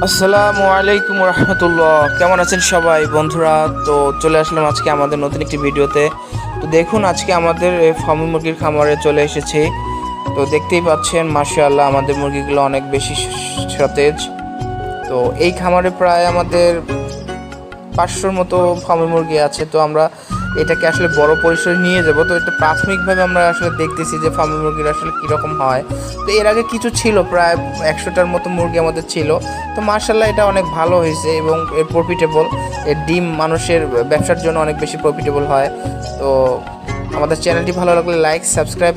আসসালামু আলাইকুম রহমতুল্লাহ। কেমন আছেন সবাই বন্ধুরা? তো চলে আসলাম আজকে আমাদের নতুন একটি ভিডিওতে। তো দেখুন, আজকে আমাদের এই ফার্মি মুরগির খামারে চলে এসেছি। তো দেখতেই পাচ্ছেন, মাশাআল্লাহ আমাদের মুরগিগুলো অনেক বেশি সতেজ। তো এই খামারে প্রায় আমাদের 500-র মতো ফার্মি মুরগি আছে। তো আমরা এটাকে আসলে বড় পরিসরে নিয়ে যাব। তো এটা প্রাথমিকভাবে আমরা আসলে দেখতেছি যে ফার্মি মুরগির আসলে কীরকম হয়। তো এর আগে কিছু ছিল, প্রায় 100টার মতো মুরগি আমাদের ছিল। তো মার্শাল্লাহ এটা অনেক ভালো হয়েছে এবং এর প্রফিটেবল। এর ডিম মানুষের ব্যবসার জন্য অনেক বেশি প্রফিটেবল হয়। তো আমাদের চ্যানেলটি ভালো লাগলে লাইক, সাবস্ক্রাইব